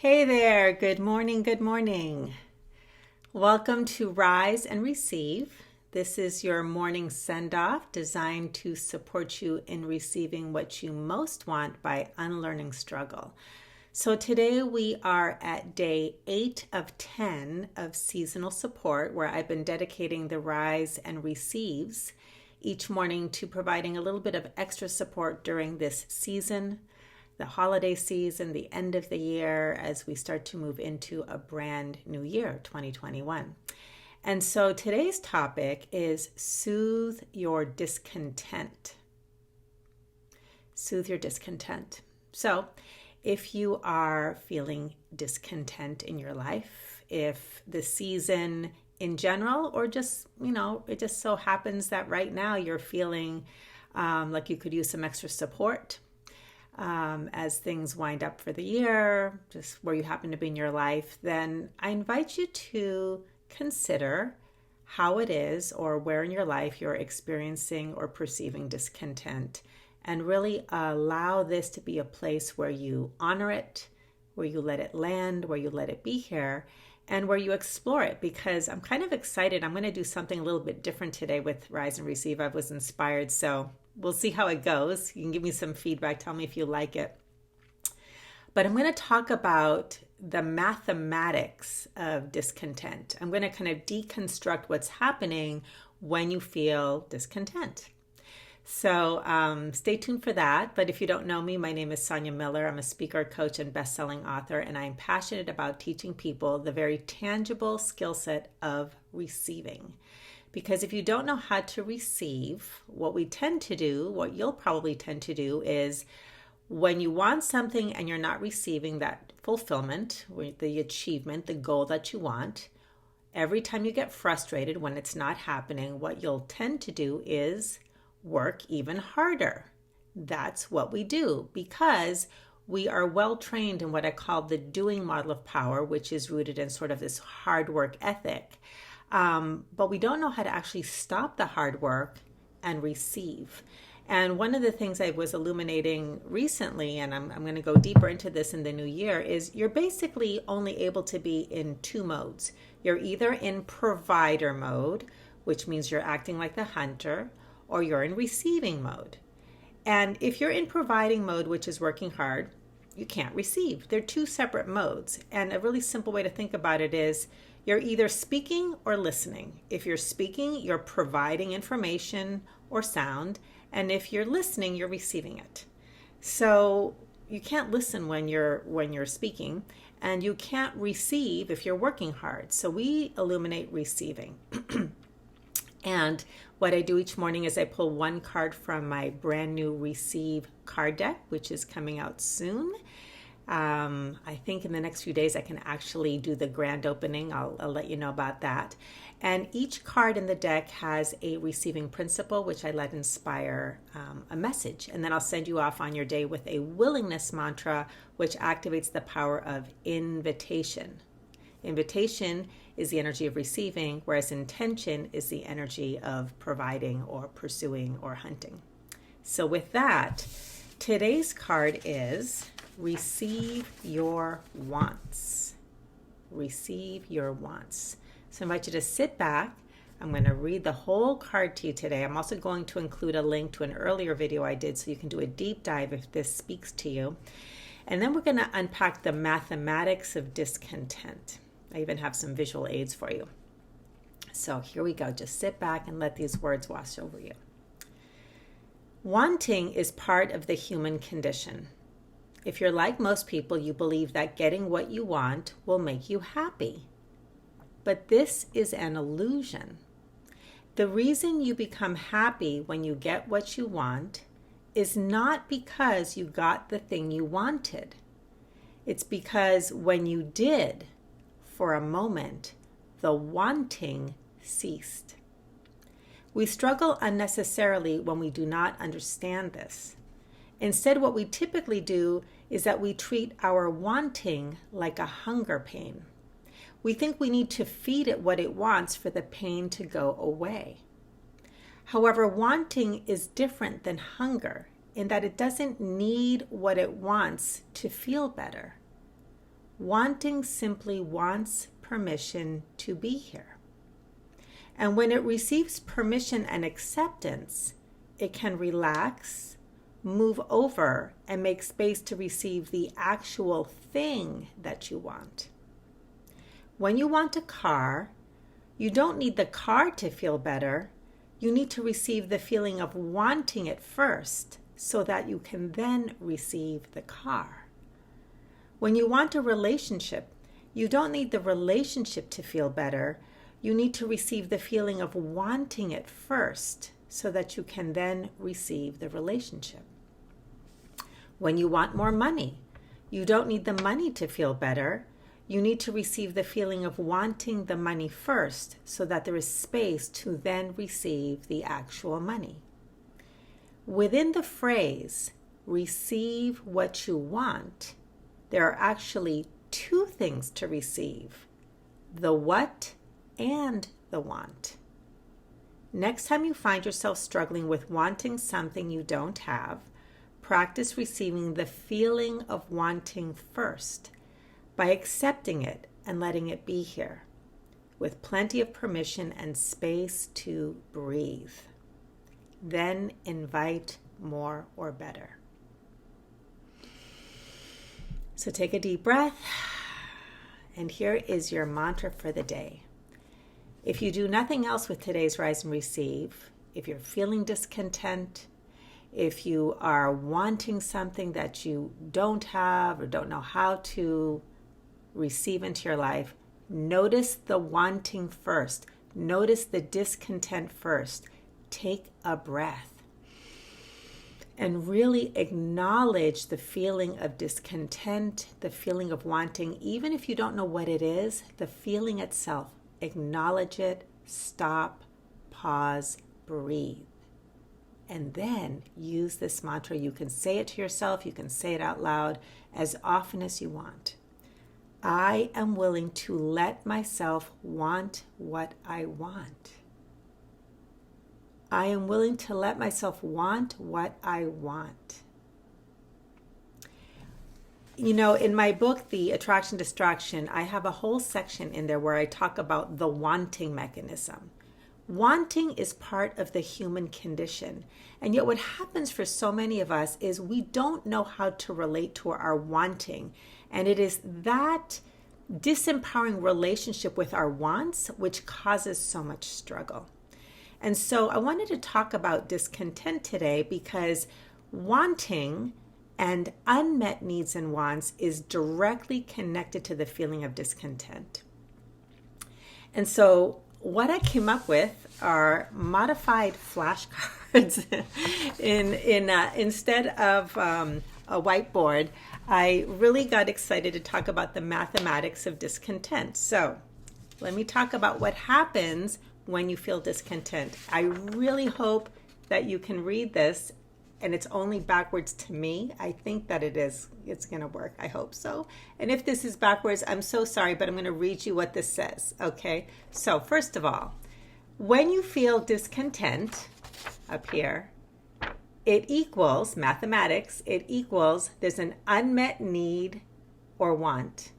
Hey there, good morning, good morning. Welcome to Rise and Receive. This is your morning send off designed to support you in receiving what you most want by unlearning struggle. So today we are at day 8 of 10 of seasonal support, where I've been dedicating the Rise and Receives each morning to providing a little bit of extra support during this season, the holiday season, the end of the year, as we start to move into a brand new year, 2021. And so today's topic is soothe your discontent. Soothe your discontent. So if you are feeling discontent in your life, if the season in general, or just, it just so happens that right now you're feeling like you could use some extra support, as things wind up for the year, just where you happen to be in your life, then I invite you to consider how it is or where in your life you're experiencing or perceiving discontent, and really allow this to be a place where you honor it, where you let it land, where you let it be here, and where you explore it. Because I'm kind of excited. I'm going to do something a little bit different today with Rise and Receive. I was inspired, so we'll see how it goes. You can give me some feedback. Tell me if you like it. But I'm going to talk about the mathematics of discontent. I'm going to kind of deconstruct what's happening when you feel discontent. So stay tuned for that. But if you don't know me, my name is Sonia Miller. I'm a speaker, coach, and best-selling author, and I'm passionate about teaching people the very tangible skill set of receiving. Because if you don't know how to receive, what you'll probably tend to do is, when you want something and you're not receiving that fulfillment, the achievement, the goal that you want, every time you get frustrated when it's not happening, what you'll tend to do is work even harder. That's what we do, because we are well trained in what I call the doing model of power, which is rooted in sort of this hard work ethic. But we don't know how to actually stop the hard work and receive. And one of the things I was illuminating recently, and I'm going to go deeper into this in the new year, is you're basically only able to be in two modes. You're either in provider mode, which means you're acting like the hunter, or you're in receiving mode. And if you're in providing mode, which is working hard, you can't receive. They're two separate modes. And a really simple way to think about it is, you're either speaking or listening. If you're speaking, you're providing information or sound. And if you're listening, you're receiving it. So you can't listen when you're speaking, and you can't receive if you're working hard. So we illuminate receiving. And what I do each morning is I pull one card from my brand new Receive card deck, which is coming out soon. I think in the next few days I can actually do the grand opening. I'll let you know about that. And each card in the deck has a receiving principle, which I let inspire a message. And then I'll send you off on your day with a willingness mantra, which activates the power of invitation. Invitation is the energy of receiving, whereas intention is the energy of providing or pursuing or hunting. So with that, today's card is receive your wants. Receive your wants. So I invite you to sit back. I'm going to read the whole card to you today. I'm also going to include a link to an earlier video I did so you can do a deep dive if this speaks to you. And then we're going to unpack the mathematics of discontent. I even have some visual aids for you. So here we go. Just sit back and let these words wash over you. Wanting is part of the human condition. If you're like most people, you believe that getting what you want will make you happy. But this is an illusion. The reason you become happy when you get what you want is not because you got the thing you wanted. It's because when you did, for a moment, the wanting ceased. We struggle unnecessarily when we do not understand this. Instead, what we typically do is that we treat our wanting like a hunger pain. We think we need to feed it what it wants for the pain to go away. However, wanting is different than hunger in that it doesn't need what it wants to feel better. Wanting simply wants permission to be here. And when it receives permission and acceptance, it can relax, move over, and make space to receive the actual thing that you want. When you want a car, you don't need the car to feel better. You need to receive the feeling of wanting it first so that you can then receive the car. When you want a relationship, you don't need the relationship to feel better. You need to receive the feeling of wanting it first so that you can then receive the relationship. When you want more money, you don't need the money to feel better. You need to receive the feeling of wanting the money first so that there is space to then receive the actual money. Within the phrase, receive what you want, there are actually two things to receive, the what and the want. Next time you find yourself struggling with wanting something you don't have, practice receiving the feeling of wanting first by accepting it and letting it be here, with plenty of permission and space to breathe. Then invite more or better. So take a deep breath, and here is your mantra for the day. If you do nothing else with today's Rise and Receive, if you're feeling discontent, if you are wanting something that you don't have or don't know how to receive into your life, notice the wanting first. Notice the discontent first. Take a breath and really acknowledge the feeling of discontent, the feeling of wanting. Even if you don't know what it is, the feeling itself, acknowledge it, stop, pause, breathe. And then use this mantra. You can say it to yourself, you can say it out loud as often as you want. I am willing to let myself want what I want. I am willing to let myself want what I want. You know, in my book, The Attraction Distraction, I have a whole section in there where I talk about the wanting mechanism. Wanting is part of the human condition. And yet what happens for so many of us is we don't know how to relate to our wanting. And it is that disempowering relationship with our wants which causes so much struggle. And so I wanted to talk about discontent today because wanting and unmet needs and wants is directly connected to the feeling of discontent. And so what I came up with are modified flashcards. Instead of a whiteboard, I really got excited to talk about the mathematics of discontent. So let me talk about what happens when you feel discontent. I really hope that you can read this and it's only backwards to me. I think that it's going to work. I hope so. And if this is backwards, I'm so sorry, but I'm going to read you what this says. Okay. So first of all, when you feel discontent up here, it equals mathematics. It equals there's an unmet need or want.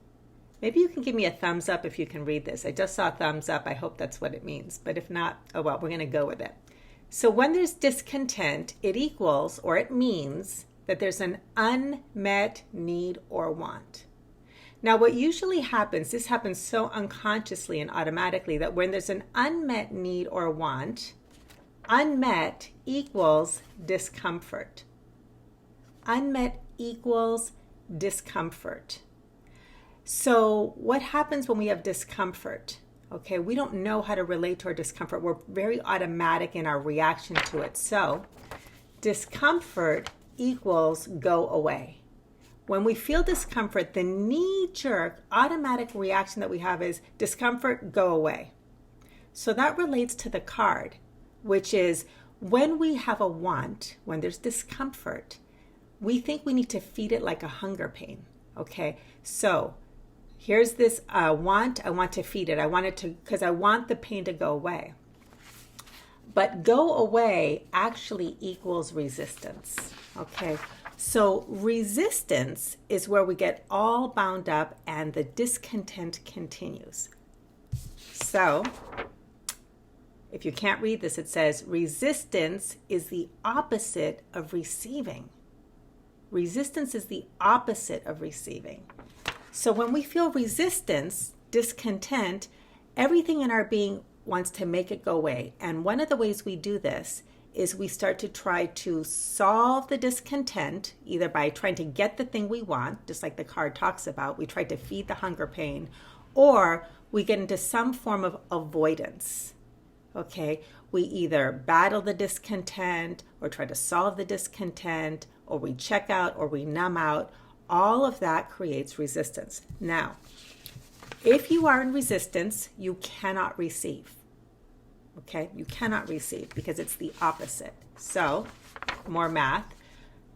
Maybe you can give me a thumbs up if you can read this. I just saw a thumbs up. I hope that's what it means. But if not, oh well, we're going to go with it. So when there's discontent, it equals or it means that there's an unmet need or want. Now, what usually happens, this happens so unconsciously and automatically, that when there's an unmet need or want, unmet equals discomfort. Unmet equals discomfort. So what happens when we have discomfort? Okay, we don't know how to relate to our discomfort. We're very automatic in our reaction to it. So discomfort equals go away. When we feel discomfort, the knee-jerk automatic reaction that we have is discomfort, go away. So that relates to the card, which is when we have a want, when there's discomfort, we think we need to feed it like a hunger pain. Okay, so here's this want. I want to feed it. I want it to, because I want the pain to go away. But go away actually equals resistance. Okay, So resistance is where we get all bound up and the discontent continues. So if you can't read this, it says resistance is the opposite of receiving. Resistance is the opposite of receiving. So when we feel resistance, discontent, everything in our being wants to make it go away. And one of the ways we do this is we start to try to solve the discontent, either by trying to get the thing we want, just like the card talks about, we try to feed the hunger pain, or we get into some form of avoidance. Okay, we either battle the discontent or try to solve the discontent, or we check out or we numb out. All of that creates resistance. Now, if you are in resistance, you cannot receive. Okay, you cannot receive because it's the opposite. So, more math.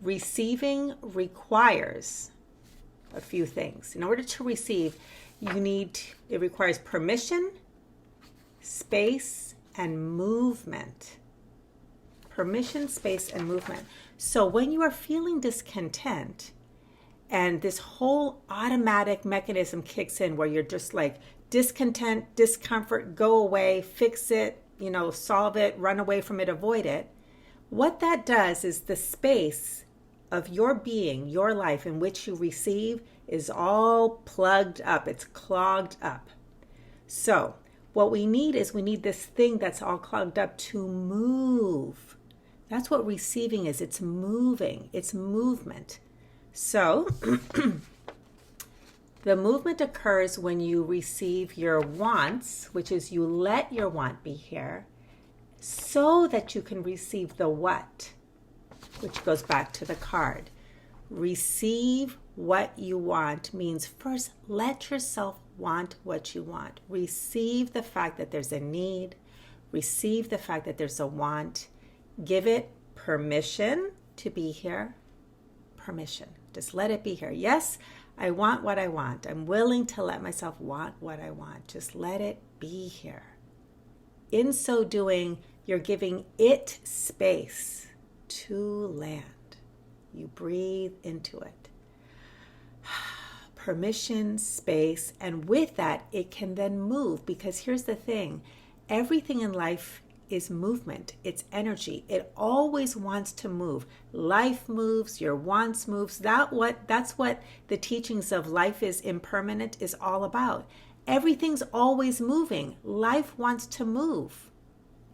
Receiving requires a few things. In order to receive, it requires permission, space, and movement. Permission, space, and movement. So when you are feeling discontent and this whole automatic mechanism kicks in where you're just like discontent, discomfort, go away, fix it, solve it, run away from it, avoid it. What that does is the space of your being, your life in which you receive is all plugged up. It's clogged up. So what we need this thing that's all clogged up to move. That's what receiving is. It's moving. It's movement. So the movement occurs when you receive your wants, which is you let your want be here, so that you can receive the what, which goes back to the card. Receive what you want means first let yourself want what you want. Receive the fact that there's a need. Receive the fact that there's a want. Give it permission to be here. Permission. Just let it be here. Yes, I want what I want. I'm willing to let myself want what I want. Just let it be here. In so doing, you're giving it space to land. You breathe into it. Permission, space, and with that, it can then move, because here's the thing. Everything in life is movement. It's energy. It always wants to move. Life moves, your wants moves. That's what the teachings of life is impermanent is all about. Everything's always moving. Life wants to move.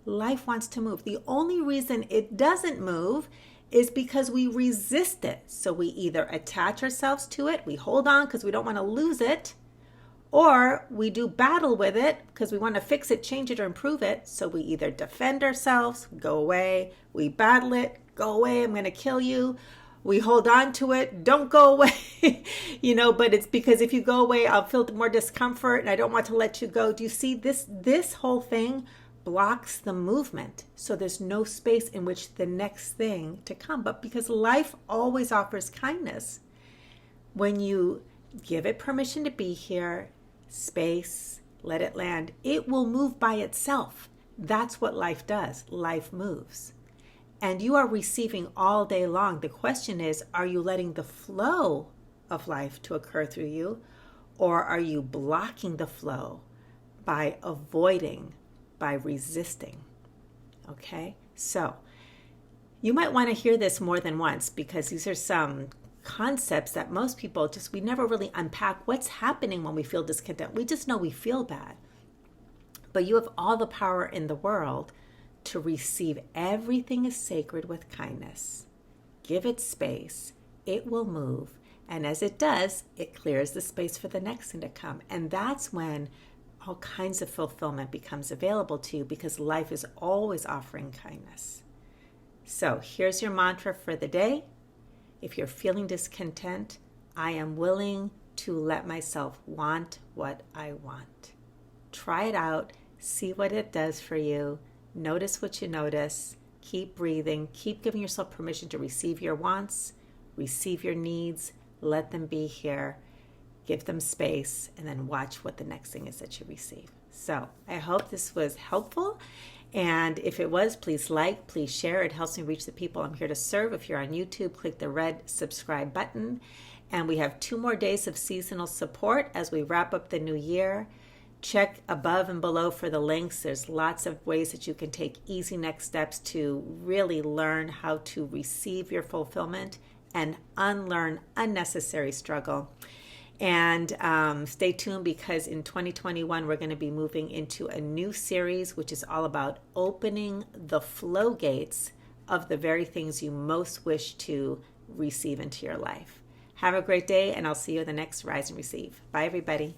Life wants to move. The only reason it doesn't move is because we resist it. So we either attach ourselves to it, we hold on because we don't want to lose it, or we do battle with it because we want to fix it, change it, or improve it. So we either defend ourselves, go away, we battle it, go away, I'm going to kill you. We hold on to it, don't go away, but it's because if you go away, I'll feel more discomfort and I don't want to let you go. Do you see this whole thing blocks the movement. So there's no space in which the next thing to come. But because life always offers kindness, when you give it permission to be here, space, let it land, it will move by itself. That's what life does. Life moves. And you are receiving all day long. The question is, are you letting the flow of life to occur through you, or are you blocking the flow by avoiding, by resisting? Okay, so you might want to hear this more than once, because these are some concepts that most people we never really unpack what's happening when we feel discontent. We just know we feel bad. But you have all the power in the world to receive. Everything is sacred with kindness. Give it space. It will move. And as it does, it clears the space for the next thing to come. And that's when all kinds of fulfillment becomes available to you, because life is always offering kindness. So here's your mantra for the day. If you're feeling discontent, I am willing to let myself want what I want. Try it out. See what it does for you. Notice what you notice. Keep breathing. Keep giving yourself permission to receive your wants, receive your needs, let them be here. Give them space, and then watch what the next thing is that you receive. So I hope this was helpful. And if it was, please like, please share. It helps me reach the people I'm here to serve. If you're on YouTube, click the red subscribe button. And we have 2 more days of seasonal support as we wrap up the new year. Check above and below for the links. There's lots of ways that you can take easy next steps to really learn how to receive your fulfillment and unlearn unnecessary struggle. And stay tuned, because in 2021, we're going to be moving into a new series, which is all about opening the flow gates of the very things you most wish to receive into your life. Have a great day, and I'll see you in the next Rise and Receive. Bye, everybody.